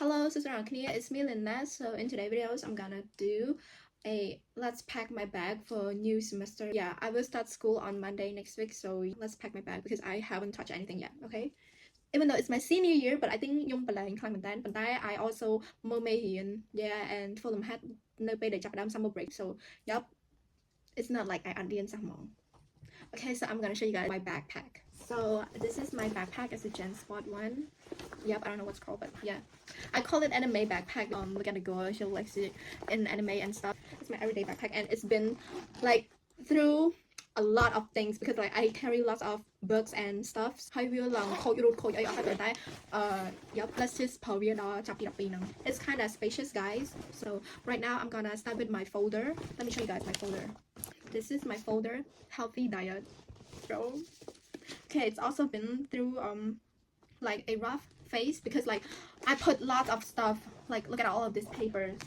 Hello, Sister Anknia, it's me Linda. So in today's videos, I'm gonna do a let's pack my bag for new semester. Yeah, I will start school on Monday next week, so let's pack my bag because I haven't touched anything yet, okay? Even though it's my senior year, but I think Nhung là incline mình tan. But I also mơ mê hiền, yeah, and for them had no pay they chập summer break. So yep, it's not like I didn't summer. Okay, so I'm gonna show you guys my backpack. So this is my backpack. It's a Gen Sport one. Yep, I don't know what's called, but yeah, I call it anime backpack. Look at the girl, she likes it in anime and stuff. It's my everyday backpack, and it's been like through a lot of things because like I carry lots of books and stuff. Hai view lòng khôi rút khôi ấy ở hai tay. Yep, let's just pause it or chop it up. It's kind of spacious, guys. So right now I'm gonna start with my folder. Let me show you guys my folder. This is my folder, healthy diet, bro. Okay, it's also been through like a rough phase because like I put lots of stuff, like look at all of this papers,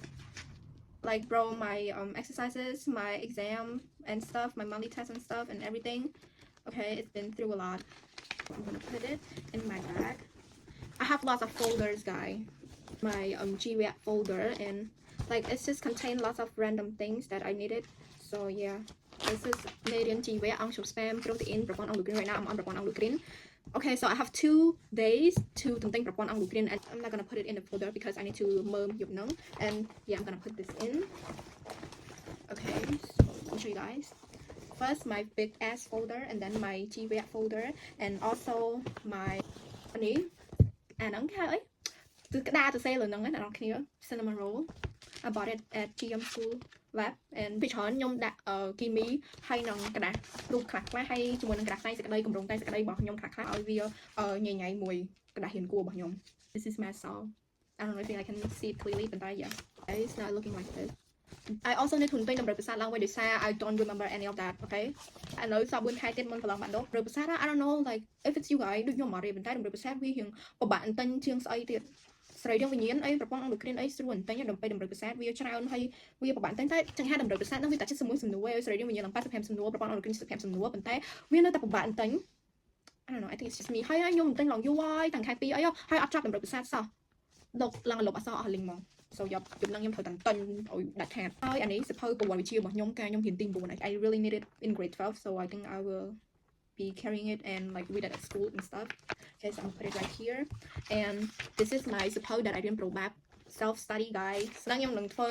like bro, my exercises, my exam and stuff, my monthly tests and stuff and everything. Okay, it's been through a lot. I'm gonna put it in my bag. I have lots of folders, guys. My GWAT folder, and like it's just contain lots of random things that I needed. So yeah, this is made in GWAT on spam protein propan on green. Right now I'm on propan on green. Okay, so I have 2 days to think propan on green, and I'm not gonna put it in the folder because I need to merm nung. And yeah, I'm gonna put this in. Okay, so I'll show you guys. First my big ass folder, and then my GWAT folder, and also my nắng cái từ đa từ xe lần nắng là kia cinnamon roll. I bought it at GM School Lab and ពីច្រើនខ្ញុំដាក់គីមីហើយនឹងกระดาษរូបខ្លះៗហើយជាមួយនឹងกระดาษស្អីសេចក្តីគម្រោងតែសេចក្តីរបស់ខ្ញុំខ្លះៗឲ្យវាញ៉ៃមួយកระดาษរៀនគួររបស់ខ្ញុំ This is my soul. I don't know if I can see it clearly, but yeah, it's not looking like this. I also need to think about the lang way I don't remember any of that, okay? I know some when I did one long bando. I don't know, like if it's you guys do your money, but I don't represent we him or bạn tên chương ấy thì sợi trong viền ấyប្រព័ន្ធអង្គគ្រាអីស្រួលតែខ្ញុំដើម្បីតម្រូវភាសាវាច្រើនហើយវាប្រហែលតែចឹងហាតម្រូវភាសានោះវាតែចិត្តមួយសំណួរឯស្រីយើងនឹង85សំណួរប្រព័ន្ធអង្គគ្រា85សំណួរប៉ុន្តែវានៅតែប្រហែលតែ I don't know, I think it's just me ហើយខ្ញុំតែឡងយូរហើយតាំងខែ2អីហើយអត់ចប់តម្រូវភាសាសោះដកឡើងលុបអសអស់លីងមក so យកខ្ញុំនឹងខ្ញុំត្រូវតែទិញឲ្យដាច់ខាតហើយអានេះសភៅប្រវត្តិវិទ្យារបស់ខ្ញុំការខ្ញុំរៀនទី9 I really need it in grade 12, so I think I will be carrying it and like read it at school and stuff. Okay, so I'm gonna put it right here, and this is my suppose that I didn't probab self study guys. ហ្នឹងខ្ញុំនឹងធ្វើ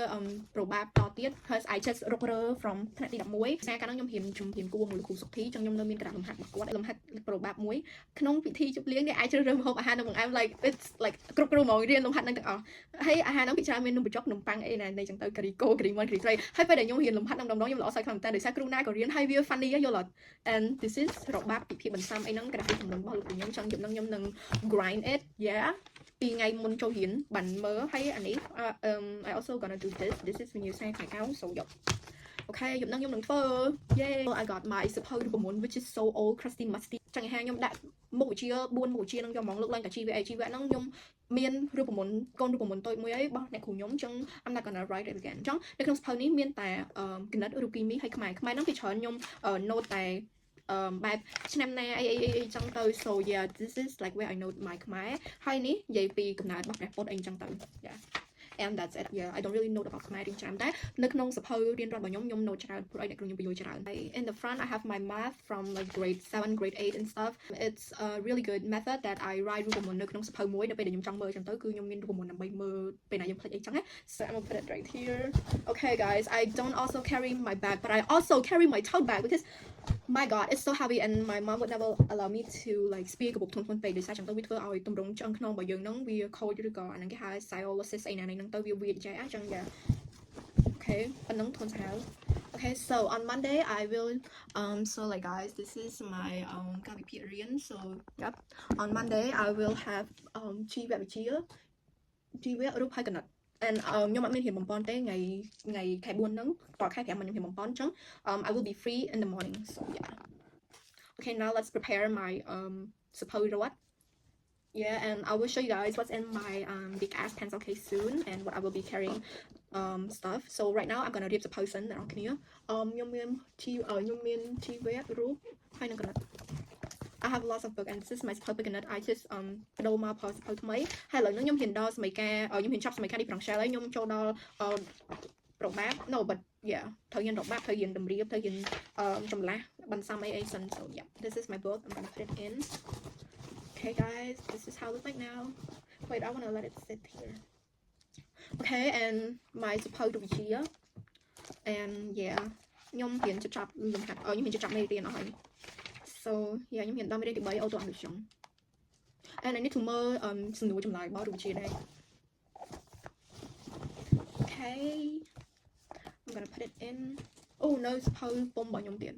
probab តទៀត because I just រុករឺ from ថ្នាក់ទី11សារកាលហ្នឹងខ្ញុំរៀនគួរមួយលោកគ្រូសុខធីចឹងខ្ញុំនៅមានក្រាស់លំហាត់របស់គាត់លំហាត់ probab មួយក្នុងពិធីជប់លៀងនេះអាចជ្រើសរើសម្ហូបអាហារនៅបង្អែម like it's like គ្រប់គ្រូមករៀនលំហាត់ហ្នឹងទាំងអស់ហើយអាហារហ្នឹងពិចារណាមាននំបញ្ចុកនំប៉័ងអីណានៃចឹងទៅការីកូការីម៉ុនការីត្រីហើយពេលដែលខ្ញុំរៀនលំហាត់ហ្នឹងខ្ញុំល្អសោយខ្លាំងតែដោយសារគ្រូណាក៏រៀនហើយវា funny យល់អត់ and this is របបពិភាក្សាបន្សាំអីហ្នឹងក្រាស់ពីចំនួនរបស់លោកគ្រូខ្ញុំចឹងខ្ញុំនឹង grind it, yeah. ពីថ្ងៃមុនចូលរៀនបានមើលហើយអានេះ I also gonna do this is វិញ្ញាសាខែកៅ so យក okay ខ្ញុំនឹងធ្វើ yay I got my suppose រូបមន្ត which is so old crusty musty ចឹងឯងខ្ញុំដាក់មុខវិជ្ជា4មុខវិជ្ជានឹងយកហ្មងលើកឡើងតែ GWA ហ្នឹងខ្ញុំមានរូបមន្តកូនរូបមន្តតូចមួយអីរបស់អ្នកគ្រូខ្ញុំចឹង I'm not gonna write it again ចឹងនៅក្នុង suppose នេះមានតែគណិតរូបគីមីហើយខ្មែរហ្នឹងពីច្រើនខ្ញុំ note តែបែបឆ្នាំណាអីចឹងទៅ so yeah this is like where I know my ខ្មែរហើយនេះនិយាយពីកំណើតរបស់ព្រះពុទ្ធអីចឹងទៅ yeah and that's it. Yeah, I don't really know about ខ្មែររៀនច្រើនតែនៅក្នុងសភៅរៀនរដ្ឋរបស់ខ្ញុំ know ច្រើនព្រោះឲ្យអ្នកគ្រូខ្ញុំបញ្យល់ច្រើន In the front I have my math from like grade 7 grade 8 and stuff. It's a really good method that I write រូបមន្តនៅក្នុងសភៅមួយដល់ពេលដែលខ្ញុំចង់មើលចឹងទៅគឺខ្ញុំមានរូបមន្តដើម្បីមើលពេលណាខ្ញុំភ្លេចអីចឹងណា so I'm gonna put it right here. Okay guys, I don't also carry my bag, but I also carry my tote bag because my god it's so heavy and my mom would never allow me to like speak about ធនពេកដោយសារចឹងទៅវាធ្វើឲ្យទម្រង់ឆ្អឹងខ្នងរបស់យើងហ្នឹងវាខូចឬក៏អាហ្នឹងគេហៅ scoliosis អីណាហ្នឹងទៅវាវាចែអញ្ចឹង yeah okay ប៉ុណ្ណឹងធនសាហាវ okay so on Monday I will so like guys this is my ការវិភាគរៀន so yep on Monday I will have ជីវវិទ្យារូបហើយកណិត and ខ្ញុំអត់មានរៀនបំពន់ទេថ្ងៃខែ4ហ្នឹងតខែ5ខ្ញុំរៀនបំពន់អញ្ចឹង I will be free in the morning, so yeah okay now let's prepare my suppose what. Yeah, and I will show you guys what's in my big ass pencil case soon and what I will be carrying stuff. So right now I'm gonna read the person that I'm here. ខ្ញុំមានជីវរូបហើយនឹងកណិត I have lots of books and this is my support beginner I just បដូរមកផលsupport ថ្មីហើយឥឡូវនេះខ្ញុំហ៊ានដល់សម័យកាលខ្ញុំហ៊ានចាប់សម័យកាល differential ហើយខ្ញុំចូលដល់probab no but yeah ត្រូវហ៊ានprobab ត្រូវហ៊ានតម្រៀបត្រូវហ៊ានចម្លាស់បន្សំអីសិន so yeah this is my book I'm gonna put it in okay guys this is how it looks like now wait I want to let it sit here okay and my support to be here and yeah ខ្ញុំហ៊ានចាប់លំហាត់ខ្ញុំហ៊ានចាប់មេរៀនអស់ហើយ so yeah ខ្ញុំហ៊ានដល់មេរៀនទី3 auto English and I need to មើលសំណួរចម្លើយរបស់រូបវិទ្យាដែរ okay I'm gonna put it in oh no suppose ពុំរបស់ខ្ញុំទៀត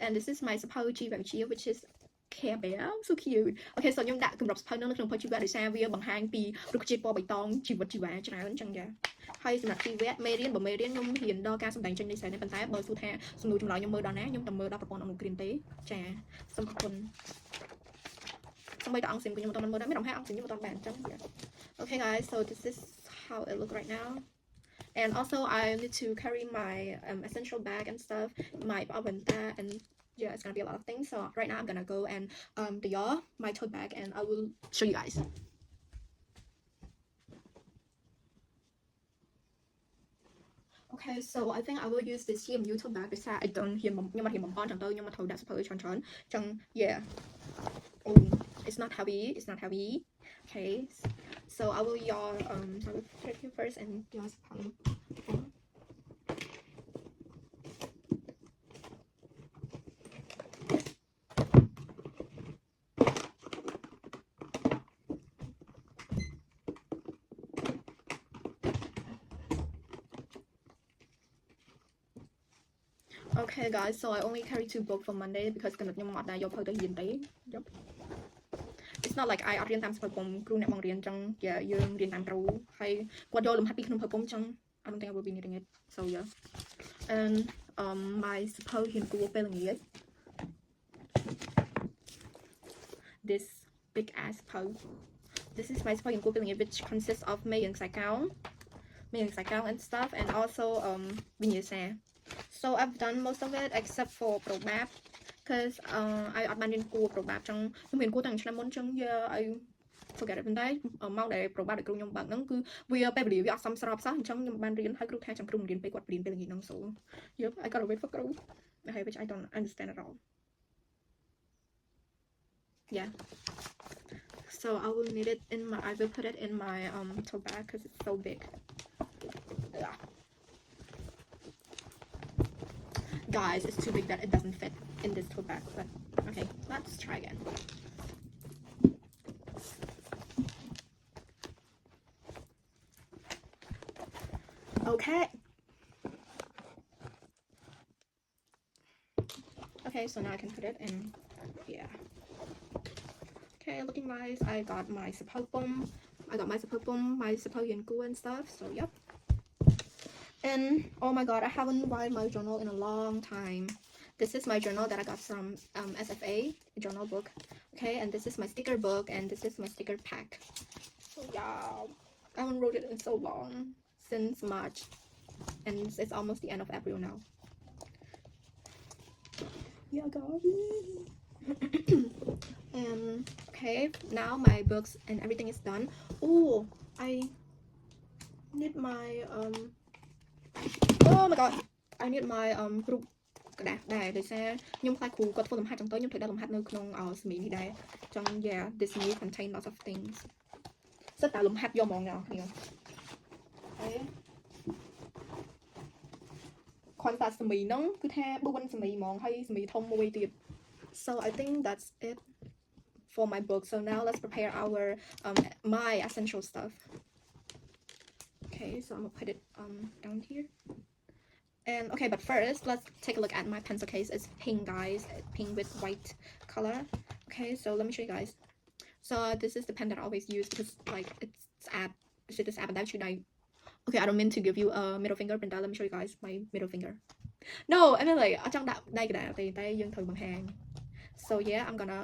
and this is my suppose ជីវវិទ្យា which is Care Bear so cute okay so ខ្ញុំដាក់កម្រិត suppose នៅក្នុង page ជីវៈដោយសារវាបង្ហាញពីរុក្ខជាតិពណ៌បៃតងជីវិតជីវ៉ាច្រើនអញ្ចឹងយ៉ាហើយសម្រាប់ជីវៈមេរៀនបើមេរៀនខ្ញុំរៀនដល់ការសម្ដែងចេញនៃសារនេះប៉ុន្តែបើសួរថាសំណួរចម្លើយខ្ញុំមើលដល់ណាខ្ញុំតែមើលដល់ប្រព័ន្ធអនុគ្រានទេចាសូមអរគុណសូម្បីតែអង្គសៀមខ្ញុំមិនមើលដែរមានរំហាអង្គសៀមខ្ញុំមិនបានអញ្ចឹង okay guys so this is how it look right now and also I need to carry my essential bag and stuff my avanta and yeah it's gonna be a lot of things so right now I'm gonna go and my tote bag and I will show you guys okay so I think I will use this here tote bag because I don't hear ខ្ញុំមករៀនបំផន់ចឹងទៅខ្ញុំមកត្រូវដាក់សភៅច្រើនចឹង yeah it's not heavy okay so I will put it here first and your okay guys so I only carry 2 books for Monday because កណ្ដិតខ្ញុំអត់ដែរយកភៅទៅរៀនទេ it's not like I អត់រៀនតាមសភៅពុំគ្រូអ្នកបង្រៀនចឹងយើងរៀនតាមគ្រូហើយគាត់យកលំហាត់ពីក្នុងសភៅពុំចឹង I don't think I will be needing it so yeah and my សភៅហ៊ានគួរពេលល្ងាច this big ass សភៅ this is my សភៅហ៊ានគួរពេលល្ងាច which consists of មេរៀនខ្សែកោង and stuff and also វិញ្ញាសា so I've done most of it except for probab because I អត់បានរៀនគួរ probab ចឹងខ្ញុំរៀនគួរតាំងឆ្នាំមុនចឹង yeah I forget it ប៉ុន្តែមកដែល probab ដែលគ្រូខ្ញុំបើកហ្នឹងគឺវាពេលវេលាវាអត់សមស្របសោះអញ្ចឹងខ្ញុំបានរៀនហើយគ្រូថាចាំគ្រូមិនរៀនពេលគាត់រៀនពេលល្ងាចហ្នឹង so yep I gotta wait for គ្រូ which I don't understand at all yeah so I will need it in my I will put it in my tote bag because it's so big yeah. Guys, it's too big that it doesn't fit in this tote bag, but okay, let's try again. Okay, so now I can put it in here. Okay, looking nice. I got my sapopum, my sapoyanku and stuff, so yep. And oh my god, I haven't read my journal in a long time. This is my journal that I got from SFA journal book. Okay, and this is my sticker book and this is my sticker pack. So yeah, I haven't wrote it in so long, since March, and it's almost the end of April now. Yeah guys. And okay, now my books and everything is done. Oh, I need my oh my god, I need my រូបក្តារដែរដោយសារខ្ញុំខ្លាចគ្រូគាត់ធ្វើលំហាត់ចឹងទៅខ្ញុំត្រូវដាក់លំហាត់នៅក្នុងស្មីនេះដែរចឹង yeah this may contain lots of things សិតតែលំហាត់យកហ្មងអ្នកនរគ្នាគ្រាន់តែស្មីហ្នឹងគឺថា4ស្មីហ្មងហើយស្មីធំមួយទៀត so I think that's it for my book so now let's prepare our my essential stuff okay so I'm gonna put it down here and okay but first let's take a look at my pencil case. It's pink guys, pink with white color. Okay, so let me show you guys. So this is the pen that I always use because like it's this app and that should I okay I don't mean to give you a middle finger but let me show you guys my middle finger. No I mean like ở trong đạo đây cái này thì tay dương thử bằng hàng. So yeah I'm gonna